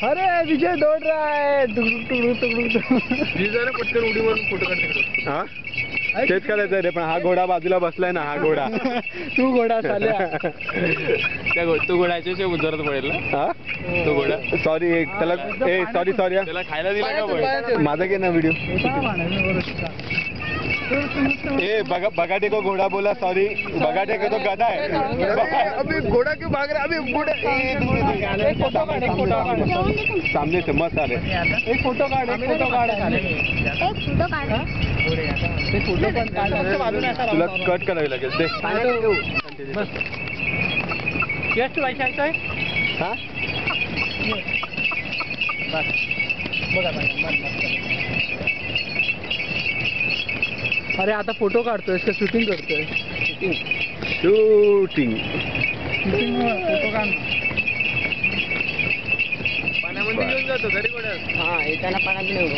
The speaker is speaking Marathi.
अरे विजय दौड़ रहा है विजय पटकन उडी मारून फोटो काढ तिकडे. हा तेच करायचं रे पण हा घोडा बाजूला बसलाय ना हा घोडा. तू घोडा चालया तो घोड्याच्या उजरत पडेल ना. हा तो घोडा सॉरी त्याला सॉरी त्याला खायला दिला का पण. माझा घे ना व्हिडिओ. ए बगाटे को घोड़ा बोला सॉरी बगाटे को तो गधा है. अभी घोड़ा क्यों भाग रहा है अभी घोड़ा. सामने से मस्त आ रहे. एक फोटो काढ तुला कट करावी लागेल ते. जस्ट वैशालचं आहे. हा अरे आता फोटो काढतोय का शूटिंग करतोय. शूटिंग फोटो काढ. पाण्यामध्ये घेऊन जातो घरी घोड्यात. हा येताना पाण्यात नेऊ.